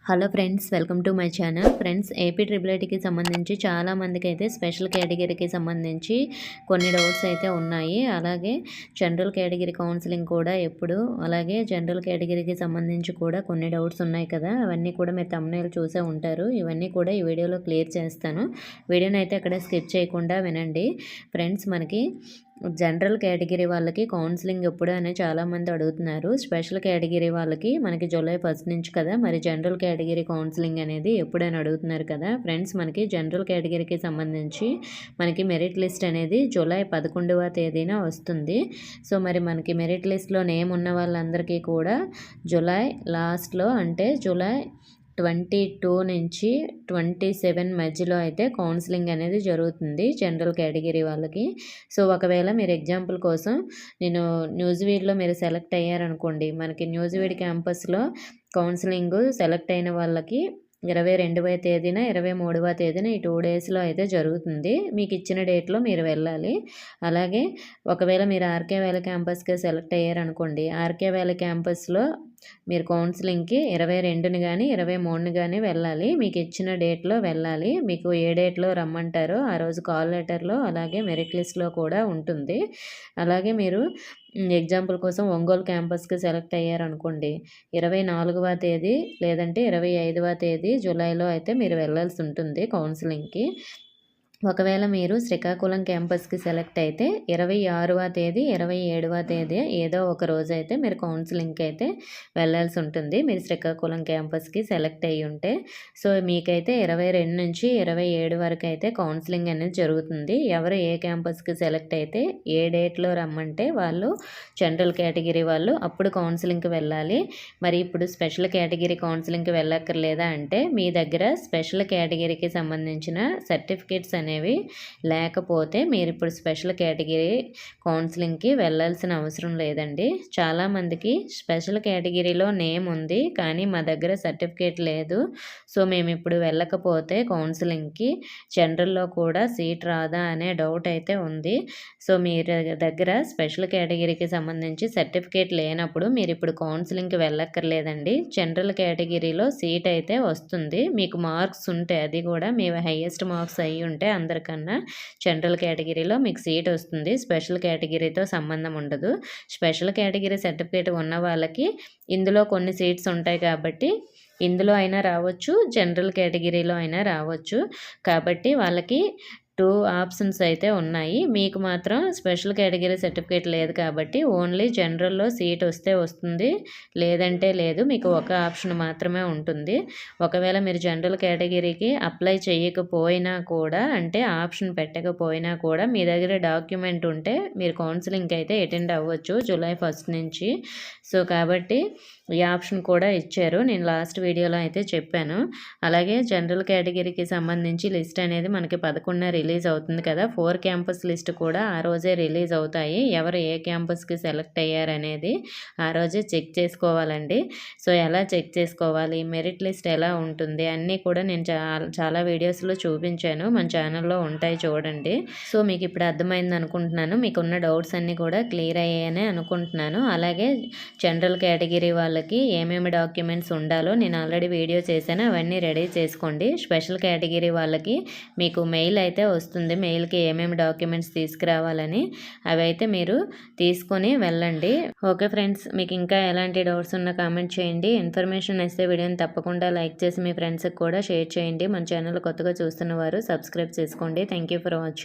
Hello friends, welcome to my channel. Friends, AP triple ఐటీకి సంబంధించి చాలామందికి అయితే స్పెషల్ కేటగిరీకి సంబంధించి కొన్ని డౌట్స్ అయితే ఉన్నాయి. అలాగే జనరల్ కేటగిరీ కౌన్సిలింగ్ కూడా ఎప్పుడు, అలాగే జనరల్ కేటగిరీకి సంబంధించి కూడా కొన్ని డౌట్స్ ఉన్నాయి కదా, అవన్నీ కూడా మీరు థంబ్నెయిల్ చూసే ఉంటారు. ఇవన్నీ కూడా ఈ వీడియోలో క్లియర్ చేస్తాను. వీడియోని అయితే అక్కడ స్కిప్ చేయకుండా వినండి. ఫ్రెండ్స్, మనకి జనరల్ కేటగిరీ వాళ్ళకి కౌన్సిలింగ్ ఎప్పుడు అని చాలామంది అడుగుతున్నారు. స్పెషల్ కేటగిరీ వాళ్ళకి మనకి జూలై 1 నుంచి కదా, మరి జనరల్ కేటగిరీ కౌన్సిలింగ్ అనేది ఎప్పుడని అడుగుతున్నారు కదా. ఫ్రెండ్స్, మనకి జనరల్ కేటగిరీకి సంబంధించి మనకి మెరిట్ లిస్ట్ అనేది జూలై 11వ తేదీన వస్తుంది. సో మరి మనకి మెరిట్ లిస్ట్లో నేమ్ ఉన్న వాళ్ళందరికీ కూడా జూలై లాస్ట్లో, అంటే జూలై 22 నుంచి 27 మధ్యలో అయితే కౌన్సిలింగ్ అనేది జరుగుతుంది జనరల్ కేటగిరీ వాళ్ళకి. సో ఒకవేళ మీరు ఎగ్జాంపుల్ కోసం నేను న్యూజివీడ్లో మీరు సెలెక్ట్ అయ్యారనుకోండి, మనకి న్యూజివీడ్ క్యాంపస్లో కౌన్సిలింగ్ సెలెక్ట్ అయిన వాళ్ళకి 22వ తేదీన 23వ తేదీన ఈ 2 డేస్లో అయితే జరుగుతుంది. మీకు ఇచ్చిన డేట్లో మీరు వెళ్ళాలి. అలాగే ఒకవేళ మీరు ఆర్కే వ్యాలీ క్యాంపస్కి సెలెక్ట్ అయ్యారనుకోండి, ఆర్కే వ్యాలీ క్యాంపస్లో మీరు కౌన్సిలింగ్కి 22ని కానీ 23ని కానీ వెళ్ళాలి. మీకు ఇచ్చిన డేట్లో వెళ్ళాలి. మీకు ఏ డేట్లో రమ్మంటారో ఆ రోజు కాల్ లెటర్లో అలాగే మెరిట్ లిస్ట్లో కూడా ఉంటుంది. అలాగే మీరు ఎగ్జాంపుల్ కోసం ఒంగోలు క్యాంపస్కి సెలెక్ట్ అయ్యారనుకోండి, 24వ తేదీ లేదంటే 25వ తేదీ జూలైలో అయితే మీరు వెళ్ళాల్సి ఉంటుంది కౌన్సిలింగ్కి. ఒకవేళ మీరు శ్రీకాకుళం క్యాంపస్కి సెలెక్ట్ అయితే 26వ తేదీ 27వ తేదీ ఏదో ఒక రోజు అయితే మీరు కౌన్సిలింగ్కి అయితే వెళ్ళాల్సి ఉంటుంది, మీరు శ్రీకాకుళం క్యాంపస్కి సెలెక్ట్ అయ్యి ఉంటే. సో మీకైతే 22 నుంచి 27 వరకు అయితే కౌన్సిలింగ్ అనేది జరుగుతుంది. ఎవరు ఏ క్యాంపస్కి సెలెక్ట్ అయితే ఏ డేట్లో రమ్మంటే వాళ్ళు జనరల్ కేటగిరీ వాళ్ళు అప్పుడు కౌన్సిలింగ్కి వెళ్ళాలి. మరి ఇప్పుడు స్పెషల్ కేటగిరీ కౌన్సిలింగ్కి వెళ్ళక్కర్లేదా అంటే, మీ దగ్గర స్పెషల్ కేటగిరీకి సంబంధించిన సర్టిఫికేట్స్ అనేవి లేకపోతే మీరు ఇప్పుడు స్పెషల్ కేటగిరీ కౌన్సిలింగ్కి వెళ్ళాల్సిన అవసరం లేదండి. చాలామందికి స్పెషల్ కేటగిరీలో నేమ్ ఉంది కానీ మా దగ్గర సర్టిఫికేట్ లేదు, సో మేము ఇప్పుడు వెళ్ళకపోతే కౌన్సిలింగ్కి జనరల్లో కూడా సీట్ రాదా అనే డౌట్ అయితే ఉంది. సో మీరు దగ్గర స్పెషల్ కేటగిరీకి సంబంధించి సర్టిఫికేట్ లేనప్పుడు మీరు ఇప్పుడు కౌన్సిలింగ్కి వెళ్ళక్కర్లేదండి. జనరల్ కేటగిరీలో సీట్ అయితే వస్తుంది. మీకు మార్క్స్ ఉంటే, అది కూడా మీ హైయెస్ట్ మార్క్స్ అయ్యి ఉంటే అందరికన్నా జనరల్ కేటగిరీలో మీకు సీట్ వస్తుంది. స్పెషల్ కేటగిరీతో సంబంధం ఉండదు. స్పెషల్ కేటగిరీ సర్టిఫికేట్ ఉన్న వాళ్ళకి ఇందులో కొన్ని సీట్స్ ఉంటాయి కాబట్టి ఇందులో అయినా రావచ్చు, జనరల్ కేటగిరీలో అయినా రావచ్చు. కాబట్టి వాళ్ళకి 2 ఆప్షన్స్ అయితే ఉన్నాయి. మీకు మాత్రం స్పెషల్ కేటగిరీ సర్టిఫికేట్ లేదు కాబట్టి ఓన్లీ జనరల్లో సీట్ వస్తే వస్తుంది, లేదంటే లేదు. మీకు ఒక ఆప్షన్ మాత్రమే ఉంటుంది. ఒకవేళ మీరు జనరల్ కేటగిరీకి అప్లై చేయకపోయినా కూడా, అంటే ఆప్షన్ పెట్టకపోయినా కూడా మీ దగ్గర డాక్యుమెంట్ ఉంటే మీరు కౌన్సిలింగ్కి అయితే అటెండ్ అవ్వచ్చు జూలై 1 నుంచి. సో కాబట్టి ఈ ఆప్షన్ కూడా ఇచ్చారు, నేను లాస్ట్ వీడియోలో అయితే చెప్పాను. అలాగే జనరల్ కేటగిరీకి సంబంధించి లిస్ట్ అనేది మనకి 11న రిలీజ్ అవుతుంది కదా. 4 క్యాంపస్ లిస్ట్ కూడా ఆ రోజే రిలీజ్ అవుతాయి. ఎవరు ఏ క్యాంపస్కి సెలెక్ట్ అయ్యారనేది ఆ రోజే చెక్ చేసుకోవాలండి. సో ఎలా చెక్ చేసుకోవాలి, మెరిట్ లిస్ట్ ఎలా ఉంటుంది అన్నీ కూడా నేను చాలా వీడియోస్లో చూపించాను, మన ఛానల్లో ఉంటాయి చూడండి. సో మీకు ఇప్పుడు అర్థమైంది అనుకుంటున్నాను, మీకున్న డౌట్స్ అన్నీ కూడా క్లియర్ అయ్యాయని అనుకుంటున్నాను. అలాగే జనరల్ కేటగిరీ వాళ్ళకి ఏమేమి డాక్యుమెంట్స్ ఉండాలో నేను ఆల్రెడీ వీడియో చేశాను, అవన్నీ రెడీ చేసుకోండి. స్పెషల్ కేటగిరీ వాళ్ళకి మీకు మెయిల్ అయితే వస్తుంది, మెయిల్కి ఏమేమి డాక్యుమెంట్స్ తీసుకురావాలని అవి అయితే మీరు తీసుకొని వెళ్ళండి. ఓకే ఫ్రెండ్స్, మీకు ఇంకా ఎలాంటి డౌట్స్ ఉన్నా కామెంట్ చేయండి. ఇన్ఫర్మేషన్ ఇస్తే వీడియోని తప్పకుండా లైక్ చేసి మీ ఫ్రెండ్స్కి కూడా షేర్ చేయండి. మన ఛానల్ కొత్తగా చూస్తున్న వారు సబ్స్క్రైబ్ చేసుకోండి. Thank you for watching.